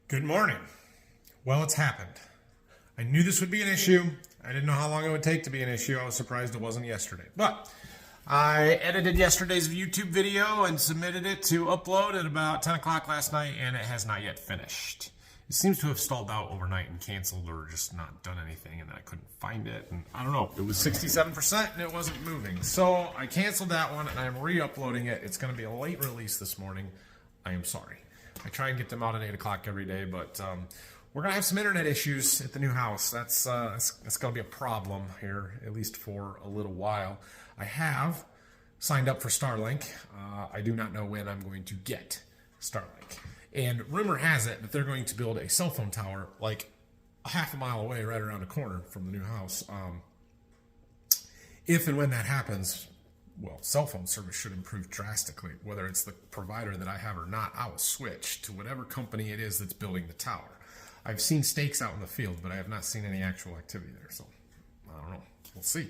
Good morning. Well, it's happened. I knew this would be an issue. I didn't know how long it would take to be an issue. I was surprised it wasn't yesterday. But I edited yesterday's YouTube video and submitted it to upload at about 10 o'clock last night, and it has not yet finished. It seems to have stalled out overnight and canceled or just not done anything, and I couldn't find it. And I don't know. It was 67% and it wasn't moving. So I canceled that one, and I'm re-uploading it. It's going to be a late release this morning. I am sorry. I try and get them out at 8 o'clock every day, but we're going to have some internet issues at the new house. That's going to be a problem here, at least for a little while. I have signed up for Starlink. I do not know when I'm going to get Starlink. And rumor has it that they're going to build a cell phone tower like a half a mile away, right around the corner from the new house. If and when that happens, well, cell phone service should improve drastically. Whether it's the provider that I have or not, I will switch to whatever company it is that's building the tower. I've seen stakes out in the field, but I have not seen any actual activity there. So, I don't know. We'll see.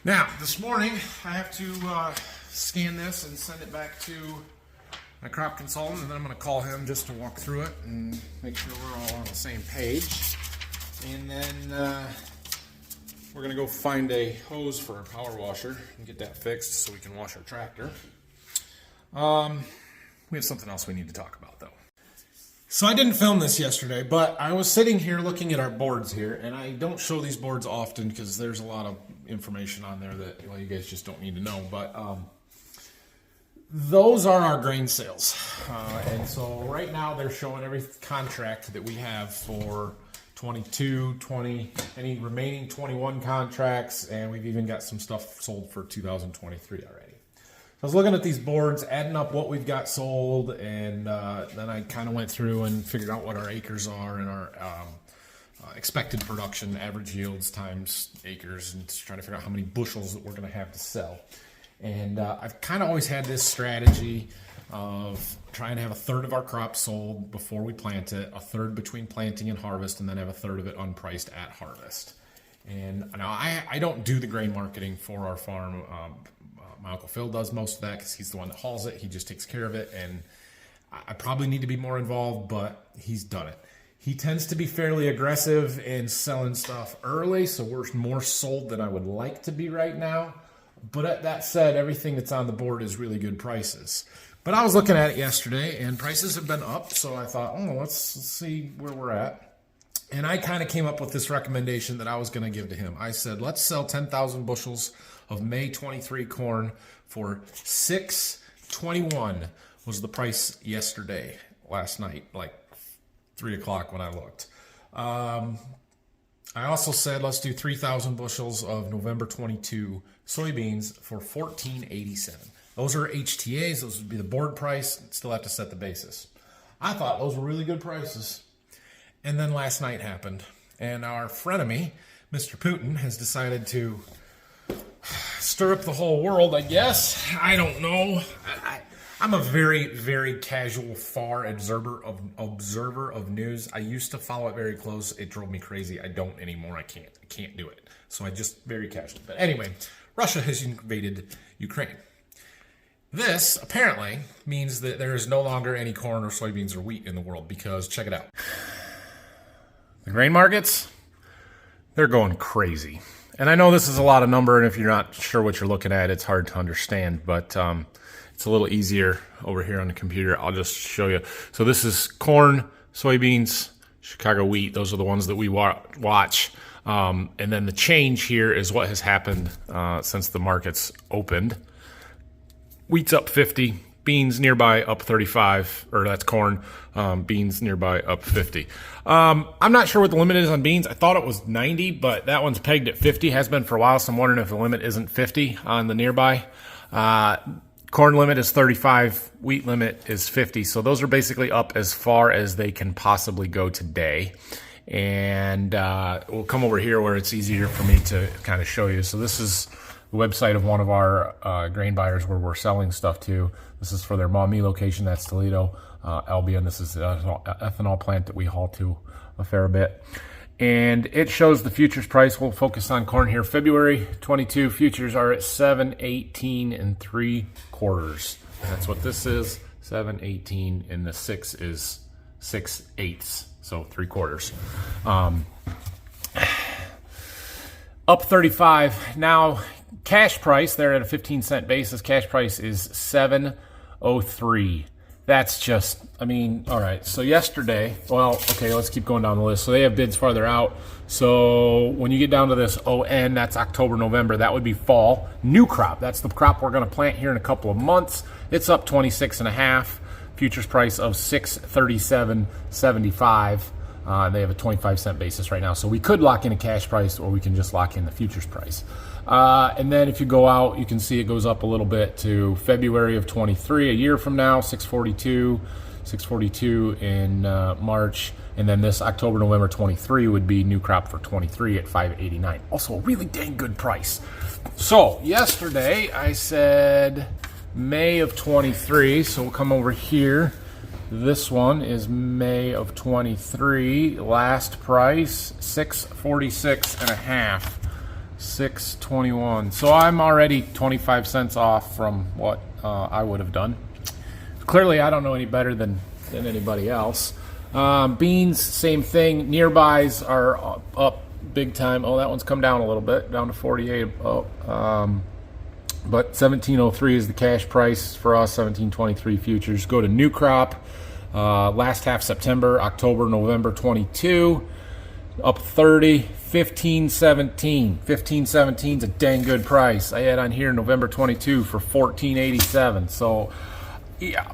Now, this morning, I have to scan this and send it back to my crop consultant, and then I'm going to call him just to walk through it and make sure we're all on the same page. And then we're going to go find a hose for our power washer and get that fixed so we can wash our tractor. We have something else we need to talk about, though. So I didn't film this yesterday, but I was sitting here looking at our boards here, and I don't show these boards often because there's a lot of information on there that, well, you guys just don't need to know. But those are our grain sales. And so right now they're showing every contract that we have for 22, 20, any remaining 21 contracts, and we've even got some stuff sold for 2023 already. I was looking at these boards, adding up what we've got sold, and then I kind of went through and figured out what our acres are and our expected production, average yields times acres, and just trying to figure out how many bushels that we're going to have to sell. And I've kind of always had this strategy of trying to have a third of our crop sold before we plant it, a third between planting and harvest, and then have a third of it unpriced at harvest. And now I don't do the grain marketing for our farm. My Uncle Phil does most of that because he's the one that hauls it. He just takes care of it, and I probably need to be more involved, but he's done it. He tends to be fairly aggressive in selling stuff early, so we're more sold than I would like to be right now. But that said, everything that's on the board is really good prices. But I was looking at it yesterday, and prices have been up, so I thought, let's see where we're at. And I kind of came up with this recommendation that I was going to give to him. I said, let's sell 10,000 bushels of May 23 corn for $6.21 was the price yesterday, last night, like 3 o'clock when I looked. I also said, let's do 3,000 bushels of November 22 soybeans for $14.87. Those are HTAs. Those would be the board price. Still have to set the basis. I thought those were really good prices. And then last night happened, and our frenemy, Mr. Putin, has decided to stir up the whole world, I guess. I don't know. I'm a very, very casual, far observer of news. I used to follow it very close. It drove me crazy. I don't anymore. I can't do it. So I just very casual. But anyway, Russia has invaded Ukraine. This apparently means that there is no longer any corn or soybeans or wheat in the world because check it out. The grain markets, they're going crazy. And I know this is a lot of number, and if you're not sure what you're looking at, it's hard to understand, but it's a little easier over here on the computer. I'll just show you. So this is corn, soybeans, Chicago wheat. Those are the ones that we watch. And then the change here is what has happened since the markets opened. Wheat's up 50. Beans nearby up 35, or that's corn. Beans nearby up 50. I'm not sure what the limit is on beans. I thought it was 90, but that one's pegged at 50. Has been for a while, so I'm wondering if the limit isn't 50 on the nearby. Corn limit is 35. Wheat limit is 50. So those are basically up as far as they can possibly go today. And we'll come over here where it's easier for me to kind of show you. So this is the website of one of our grain buyers where we're selling stuff to. This is for their Maumee location. That's Toledo. Albion, this is the ethanol plant that we haul to a fair bit. and it shows the futures price. We'll focus on corn here. February 22 futures are at 7.18 3/4. That's what this is, 7.18, and the 6 is 6/8, so 3/4. Up 35. Now, cash price, they're at a 15-cent basis. Cash price is 7.03. That's just, I mean, all right. So yesterday, well, okay, let's keep going down the list. So they have bids farther out. So when you get down to this ON, that's October, November, that would be fall. New crop, that's the crop we're going to plant here in a couple of months. It's up 26.5. Futures price of 637.75. They have a 25-cent basis right now. So we could lock in a cash price, or we can just lock in the futures price. And then if you go out, you can see it goes up a little bit to February of 23, a year from now, 642 in March. And then this October, November 23 would be new crop for 23 at 5.89. Also a really dang good price. So yesterday I said May of 23. So we'll come over here. This one is May of 23. Last price, 646.5. 621. So I'm already 25 cents off from what I would have done. Clearly, I don't know any better than anybody else. Beans, same thing. Nearbys are up big time. Oh, that one's come down a little bit, down to 48. Oh, but 1703 is the cash price for us. 1723 futures. Go to new crop. Last half September, October, November 22. Up 30, 1517. 1517 is a dang good price. I had on here November 22 for 1487. So, yeah,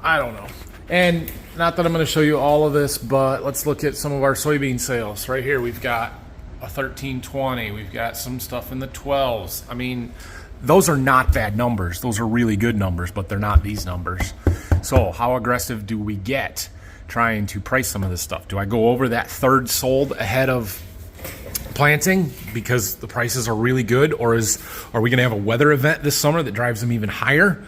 I don't know. And not that I'm going to show you all of this, but let's look at some of our soybean sales. Right here, we've got a 1320. We've got some stuff in the 12s. I mean, those are not bad numbers. Those are really good numbers, but they're not these numbers. So, how aggressive do we get trying to price some of this stuff? Do I go over that third sold ahead of planting because the prices are really good, or are we going to have a weather event this summer that drives them even higher?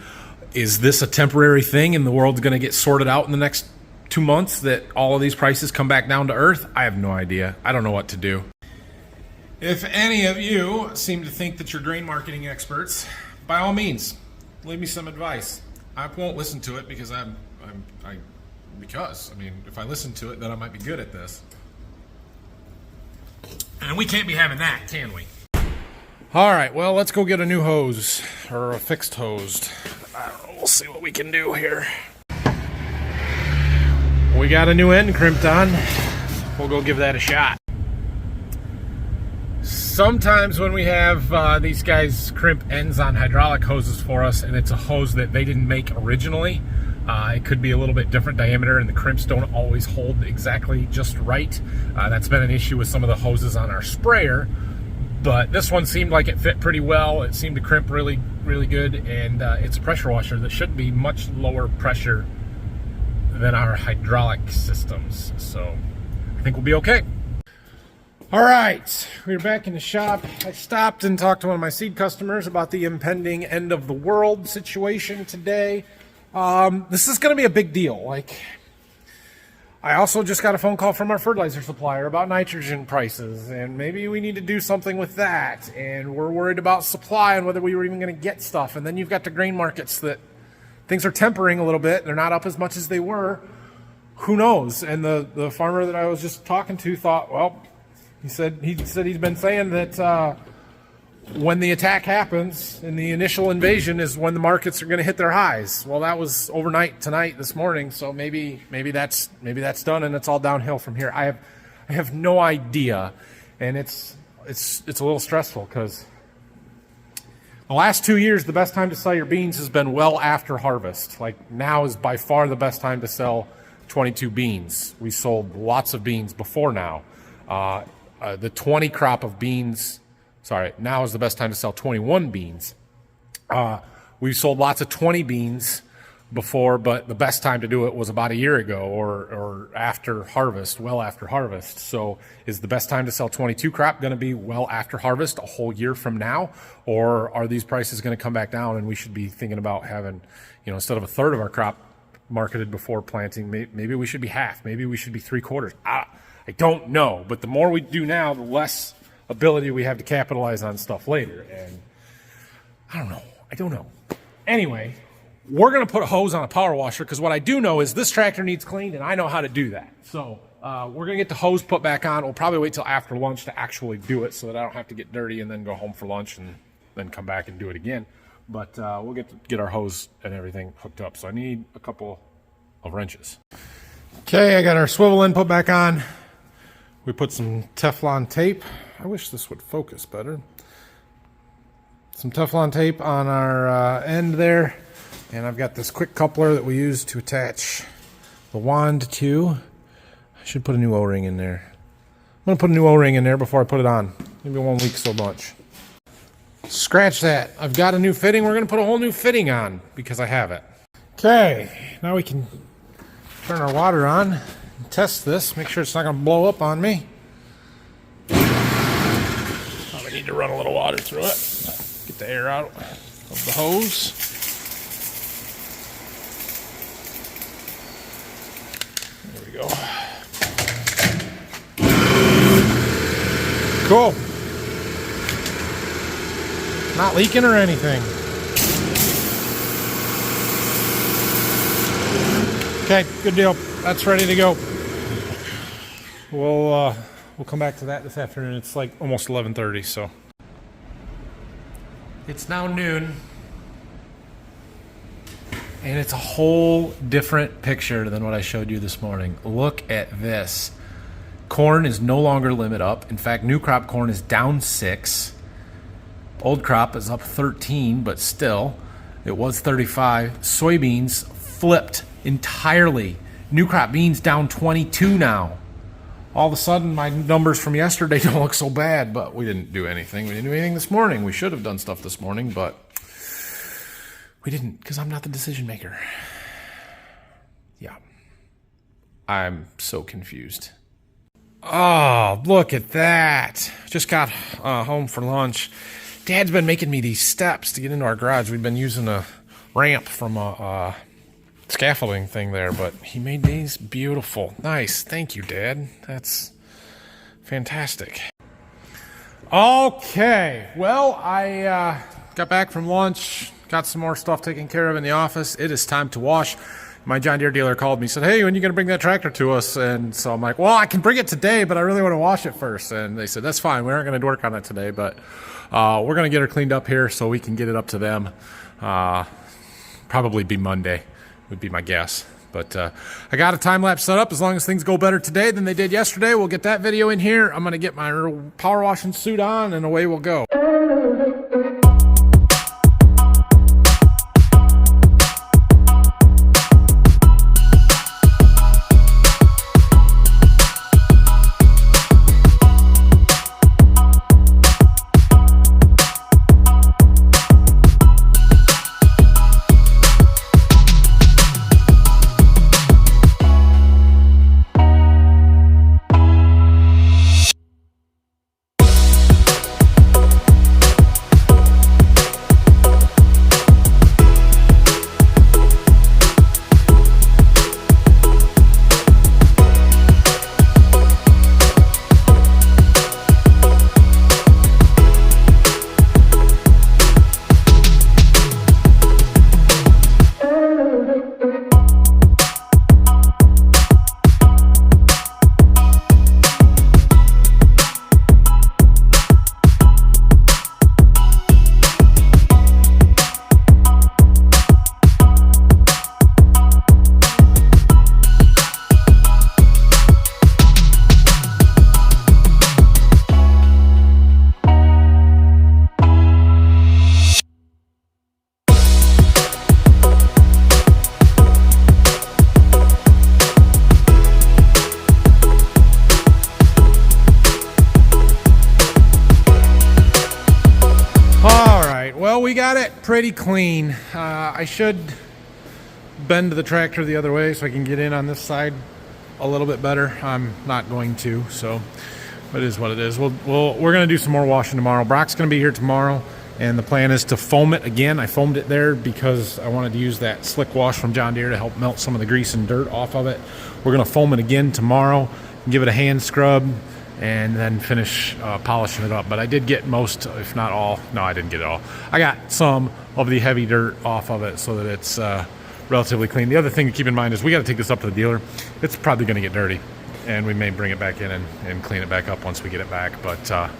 Is this a temporary thing and the world's going to get sorted out in the next 2 months that all of these prices come back down to earth? I have no idea. I don't know what to do. If any of you seem to think that you're grain marketing experts, by all means, leave me some advice. I won't listen to it because I mean, if I listen to it, then I might be good at this. And we can't be having that, can we? All right, well, let's go get a new hose, or a fixed hose. I don't know, we'll see what we can do here. We got a new end crimped on. We'll go give that a shot. Sometimes when we have these guys crimp ends on hydraulic hoses for us, and it's a hose that they didn't make originally, it could be a little bit different diameter, and the crimps don't always hold exactly just right. That's been an issue with some of the hoses on our sprayer, but this one seemed like it fit pretty well. It seemed to crimp really, really good, and it's a pressure washer that should be much lower pressure than our hydraulic systems, so I think we'll be okay. All right, we're back in the shop. I stopped and talked to one of my seed customers about the impending end of the world situation today. This is going to be a big deal. I also just got a phone call from our fertilizer supplier about nitrogen prices, and maybe we need to do something with that. And we're worried about supply and whether we were even going to get stuff. And then you've got the grain markets that things are tempering a little bit. They're not up as much as they were. Who knows? And the farmer that I was just talking to thought, well, he said he's been saying that when the attack happens and the initial invasion is when the markets are going to hit their highs. Well, that was overnight tonight, this morning. So maybe that's done and it's all downhill from here. I have no idea, and it's a little stressful because the last 2 years, the best time to sell your beans has been well after harvest. Like now is by far the best time to sell 22 beans. We sold lots of beans before now. The 20 crop of beans, now is the best time to sell 21 beans. We've sold lots of 20 beans before, but the best time to do it was about a year ago or after harvest, well after harvest. So is the best time to sell 22 crop going to be well after harvest, a whole year from now? Or are these prices going to come back down and we should be thinking about having, instead of a third of our crop marketed before planting, maybe we should be half, maybe we should be 3/4. I don't know, but the more we do now, the less ability we have to capitalize on stuff later. And I don't know. Anyway, we're going to put a hose on a power washer because what I do know is this tractor needs cleaned, and I know how to do that. So we're going to get the hose put back on. We'll probably wait till after lunch to actually do it so that I don't have to get dirty and then go home for lunch and then come back and do it again. But we'll get our hose and everything hooked up. So I need a couple of wrenches. Okay, I got our swivel input back on. We put some Teflon tape. I wish this would focus better. Some Teflon tape on our end there. And I've got this quick coupler that we use to attach the wand to. I should put a new O-ring in there. I'm going to put a new O-ring in there before I put it on. Maybe it won't leak so much. Scratch that. I've got a new fitting. We're going to put a whole new fitting on because I have it. Okay, now we can turn our water on and test this. Make sure it's not going to blow up on me. Probably need to run a little water through it. Get the air out of the hose. There we go. Cool. Not leaking or anything. Okay, good deal. That's ready to go. We'll come back to that this afternoon. It's like almost 11:30, so. It's now noon. And it's a whole different picture than what I showed you this morning. Look at this. Corn is no longer limit up. In fact, new crop corn is down 6. Old crop is up 13, but still, it was 35. Soybeans flipped entirely. New crop beans down 22 now. All of a sudden, my numbers from yesterday don't look so bad, but we didn't do anything. We didn't do anything this morning. We should have done stuff this morning, but we didn't because I'm not the decision maker. Yeah. I'm so confused. Oh, look at that. Just got home for lunch. Dad's been making me these steps to get into our garage. We've been using a ramp from a scaffolding thing there, but he made these beautiful. Nice. Thank you, Dad. That's fantastic. Okay. Well, I got back from lunch, got some more stuff taken care of in the office. It is time to wash. My John Deere dealer called me, said, hey, when are you going to bring that tractor to us? And so I'm like, well, I can bring it today, but I really want to wash it first. And they said, that's fine. We aren't going to work on it today, but we're going to get her cleaned up here so we can get it up to them. Probably be Monday would be my guess. But I got a time-lapse set up. As long as things go better today than they did yesterday, we'll get that video in here. I'm going to get my power washing suit on, and away we'll go. We got it pretty clean. I should bend the tractor the other way so I can get in on this side a little bit better. I'm not going to, so it is what it is. We're going to do some more washing tomorrow. Brock's going to be here tomorrow, and the plan is to foam it again. I foamed it there because I wanted to use that slick wash from John Deere to help melt some of the grease and dirt off of it. We're going to foam it again tomorrow, give it a hand scrub, and then finish polishing it up. But I did get most, if not all, no, I didn't get it all. I got some of the heavy dirt off of it so that it's relatively clean. The other thing to keep in mind is we got to take this up to the dealer. It's probably going to get dirty, and we may bring it back in and clean it back up once we get it back. But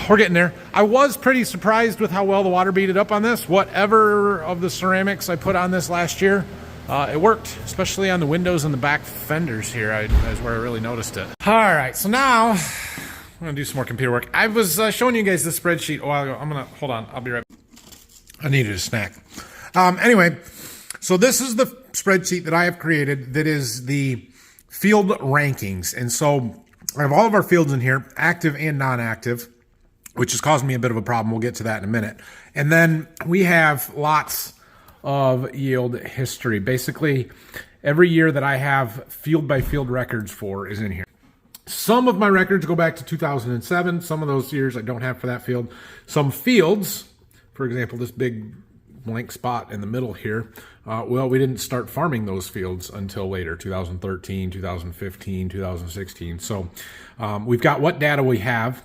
we're getting there. I was pretty surprised with how well the water beat it up on this. Whatever of the ceramics I put on this last year, it worked, especially on the windows and the back fenders here. That's where I really noticed it. All right, so now I'm gonna do some more computer work. I was showing you guys this spreadsheet a while ago. I'm gonna, hold on, I'll be right back. I needed a snack. Anyway, so this is the spreadsheet that I have created that is the field rankings. And so I have all of our fields in here, active and non-active, which has caused me a bit of a problem. We'll get to that in a minute. And then we have lots of yield history. Basically, every year that I have field by field records for is in here. Some of my records go back to 2007. Some of those years I don't have for that field. Some fields, for example, this big blank spot in the middle here, well, we didn't start farming those fields until later, 2013, 2015, 2016. So we've got what data we have.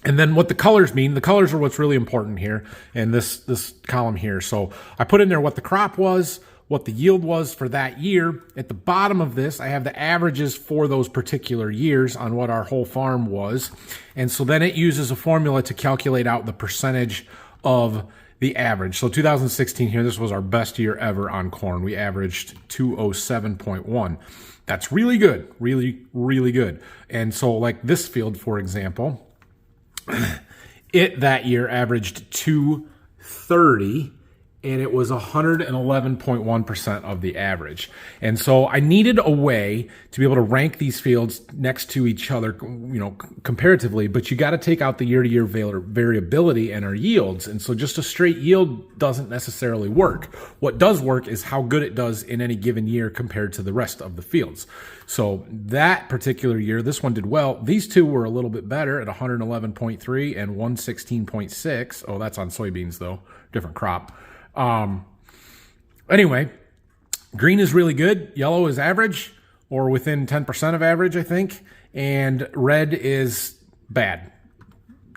And then what the colors mean. The colors are what's really important here in this column here. So I put in there what the crop was, what the yield was for that year. At the bottom of this, I have the averages for those particular years on what our whole farm was. And so then it uses a formula to calculate out the percentage of the average. So 2016 here, this was our best year ever on corn. We averaged 207.1. That's really good, really, really good. And so like this field, for example, it that year averaged 230, and it was 111.1% of the average. And so I needed a way to be able to rank these fields next to each other, you know, comparatively, but you got to take out the year-to-year variability in our yields. And so just a straight yield doesn't necessarily work. What does work is how good it does in any given year compared to the rest of the fields. So that particular year, this one did well. These two were a little bit better at 111.3 and 116.6. Oh, that's on soybeans though, different crop. Anyway, green is really good. Yellow is average or within 10% of average, I think. And red is bad,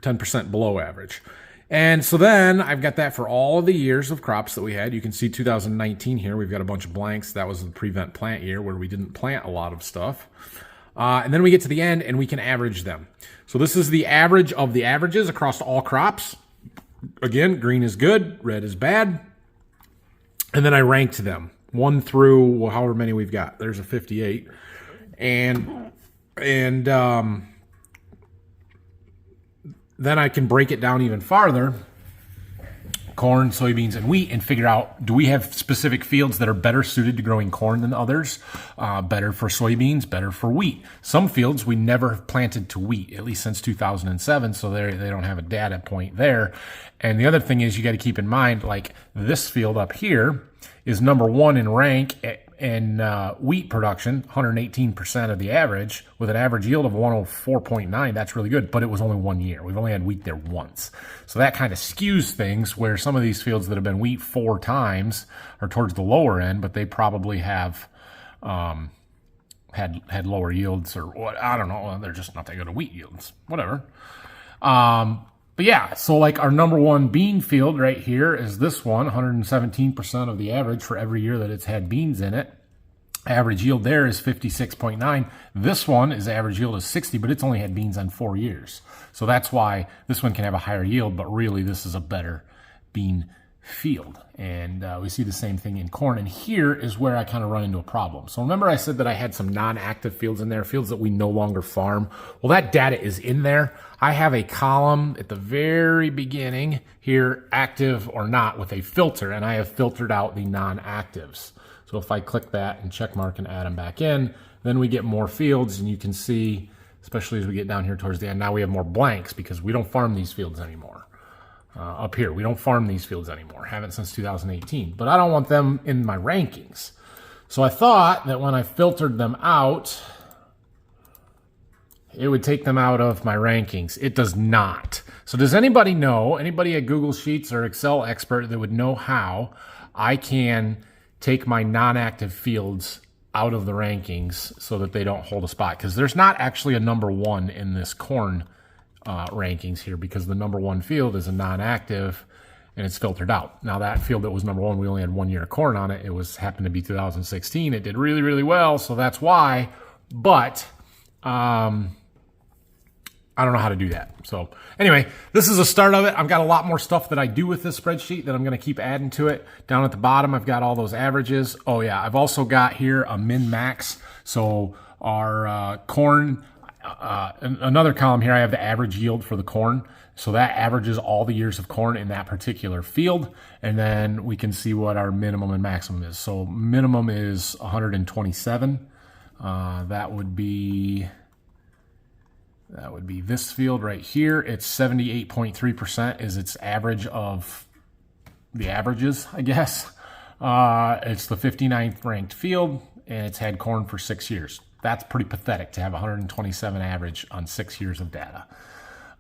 10% below average. And so then I've got that for all of the years of crops that we had. You can see 2019 here. We've got a bunch of blanks. That was the prevent plant year where we didn't plant a lot of stuff. And then we get to the end and we can average them. So this is the average of the averages across all crops. Again, green is good, red is bad. And then I ranked them 1 through however many we've got. There's a 58. And then I can break it down even farther, corn, soybeans, and wheat, and figure out, do we have specific fields that are better suited to growing corn than others? Better for soybeans, better for wheat. Some fields we never have planted to wheat, at least since 2007, so they don't have a data point there. And the other thing is you got to keep in mind, like this field up here is number 1 in rank in wheat production, 118% of the average, with an average yield of 104.9. That's really good, but it was only 1 year. We've only had wheat there once. So that kind of skews things, where some of these fields that have been wheat 4 times are towards the lower end, but they probably have had lower yields, or what, I don't know. They're just not that good at wheat yields, whatever. But yeah, so like our number 1 bean field right here is this one, 117% of the average for every year that it's had beans in it. Average yield there is 56.9. This one is average yield is 60, but it's only had beans on 4 years. So that's why this one can have a higher yield, but really this is a better bean field. And we see the same thing in corn. And here is where I kind of run into a problem. So remember I said that I had some non-active fields in there, fields that we no longer farm. Well, that data is in there. I have a column at the very beginning here, active or not, with a filter, and I have filtered out the non-actives. So if I click that and check mark and add them back in, then we get more fields, and you can see, especially as we get down here towards the end, now we have more blanks because we don't farm these fields anymore. Up here, we don't farm these fields anymore. Haven't since 2018. But I don't want them in my rankings. So I thought that when I filtered them out, it would take them out of my rankings. It does not. So does anybody know, anybody at Google Sheets or Excel expert that would know how I can take my non-active fields out of the rankings so that they don't hold a spot, because there's not actually a number one in this corn rankings here, because the number one field is a non-active and it's filtered out. Now that field that was number one, we only had 1 year of corn on it. It was happened to be 2016. It did really, really well, so that's why. But I don't know how to do that. So anyway, this is a start of it. I've got a lot more stuff that I do with this spreadsheet that I'm going to keep adding to it. Down at the bottom, I've got all those averages. Oh yeah, I've also got here a min-max. So our corn, another column here, I have the average yield for the corn. So that averages all the years of corn in that particular field. And then we can see what our minimum and maximum is. So minimum is 127. That would be this field right here. It's 78.3% is its average of the averages, I guess. It's the 59th ranked field, and it's had corn for 6 years. That's pretty pathetic to have 127 average on 6 years of data.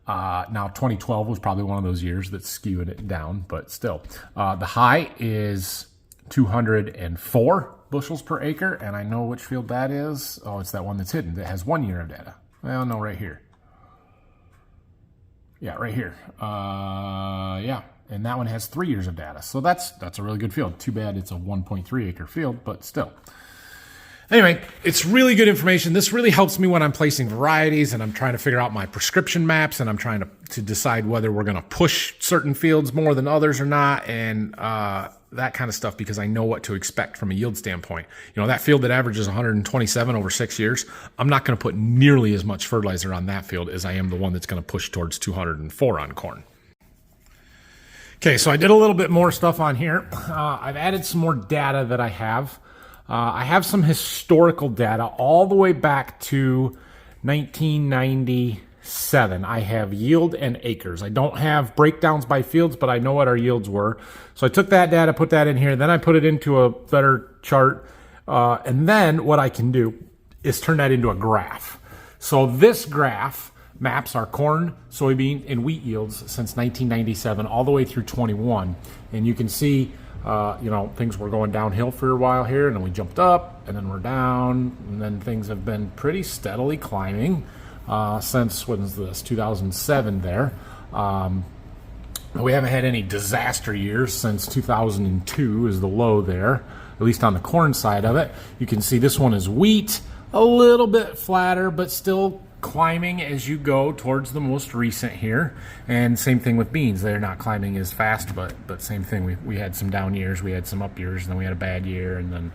Now 2012 was probably one of those years that skewed it down, but still. The high is 204 bushels per acre, and I know which field that is. Oh, it's that one that's hidden that has 1 year of data. Well, no, right here. Yeah, right here. Yeah, and that one has 3 years of data. So that's a really good field. Too bad it's a 1.3 acre field, but still. Anyway, it's really good information. This really helps me when I'm placing varieties and I'm trying to figure out my prescription maps, and I'm trying to decide whether we're going to push certain fields more than others or not, and that kind of stuff, because I know what to expect from a yield standpoint. You know, that field that averages 127 over 6 years, I'm not going to put nearly as much fertilizer on that field as I am the one that's going to push towards 204 on corn. Okay, so I did a little bit more stuff on here. I've added some more data that I have. I have some historical data all the way back to 1997. I have yield and acres. I don't have breakdowns by fields, but I know what our yields were. So I took that data, put that in here, then I put it into a better chart. And then what I can do is turn that into a graph. So this graph maps our corn, soybean, and wheat yields since 1997 all the way through 21. And you can see you know, things were going downhill for a while here, and then we jumped up, and then we're down, and then things have been pretty steadily climbing since, when is this, 2007 there. We haven't had any disaster years since 2002 is the low there, at least on the corn side of it. You can see this one is wheat, a little bit flatter, but still climbing as you go towards the most recent here. And same thing with beans. They're not climbing as fast, but same thing. We had some down years, we had some up years, and then we had a bad year, and then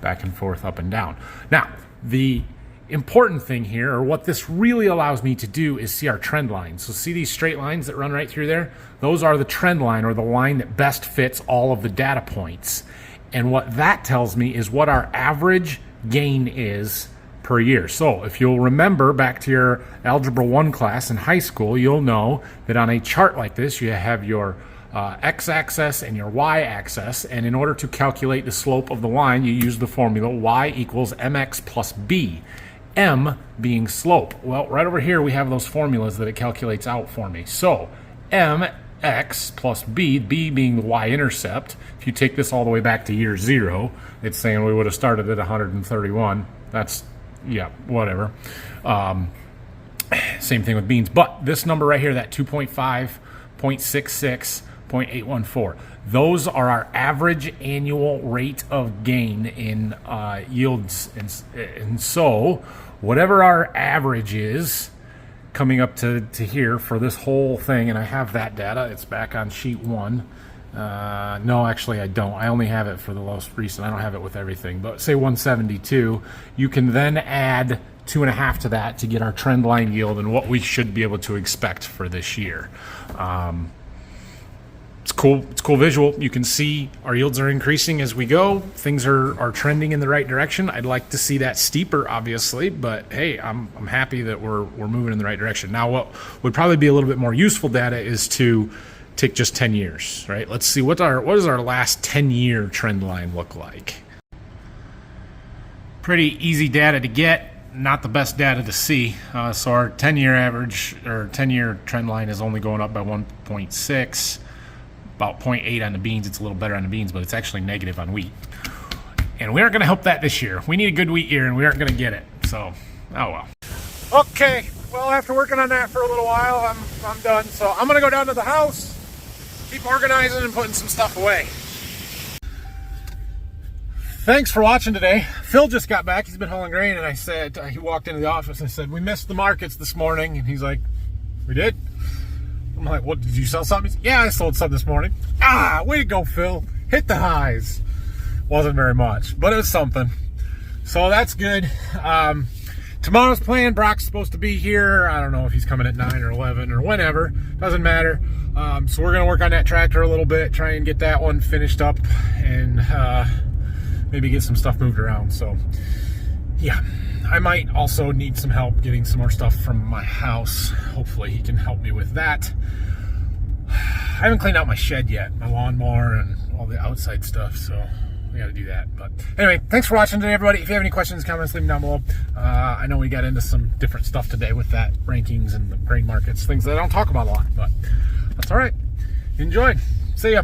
back and forth, up and down. Now, the important thing here, or what this really allows me to do, is see our trend lines. So see these straight lines that run right through there? Those are the trend line, or the line that best fits all of the data points. And what that tells me is what our average gain is per year. So if you'll remember back to your Algebra 1 class in high school, you'll know that on a chart like this, you have your x-axis and your y-axis, and in order to calculate the slope of the line, you use the formula y equals mx plus b, m being slope. Well, right over here we have those formulas that it calculates out for me. So mx plus b, b being the y-intercept. If you take this all the way back to year 0, it's saying we would have started at 131. That's, yeah, whatever. Same thing with beans. But this number right here, that 2.5, 0.66, 0.814, those are our average annual rate of gain in yields. And so whatever our average is coming up to here for this whole thing, and I have that data, it's back on sheet 1. No, actually I don't. I only have it for the most recent. I don't have it with everything, but say 172. You can then add 2.5 to that to get our trend line yield and what we should be able to expect for this year. It's cool. It's a cool visual. You can see our yields are increasing as we go. Things are trending in the right direction. I'd like to see that steeper, obviously, but hey, I'm happy that we're moving in the right direction. Now, what would probably be a little bit more useful data is to take just 10 years, right? Let's see what does our last 10-year trend line look like. Pretty easy data to get, not the best data to see. So our 10-year average, or 10-year trend line, is only going up by 1.6, about 0.8 on the beans. It's a little better on the beans, but it's actually negative on wheat. And we aren't going to help that this year. We need a good wheat year, and we aren't going to get it. So, oh well. Okay, well, after working on that for a little while, I'm done. So I'm going to go down to the house, keep organizing and putting some stuff away. Thanks for watching today. Phil just got back. He's been hauling grain, and I said, he walked into the office and I said, we missed the markets this morning. And he's like, we did? I'm like, what, did you sell something? He's like, yeah, I sold some this morning. Ah, way to go, Phil. Hit the highs. Wasn't very much, but it was something. So that's good. Tomorrow's plan, Brock's supposed to be here. I don't know if he's coming at 9 or 11 or whenever. Doesn't matter. So we're going to work on that tractor a little bit, try and get that one finished up, and maybe get some stuff moved around. So yeah, I might also need some help getting some more stuff from my house. Hopefully he can help me with that. I haven't cleaned out my shed yet, my lawnmower and all the outside stuff, so we got to do that. But anyway, thanks for watching today, everybody. If you have any questions, comments, leave them down below. I know we got into some different stuff today with that rankings and the grain markets, things that I don't talk about a lot, but that's all right. Enjoy. See ya.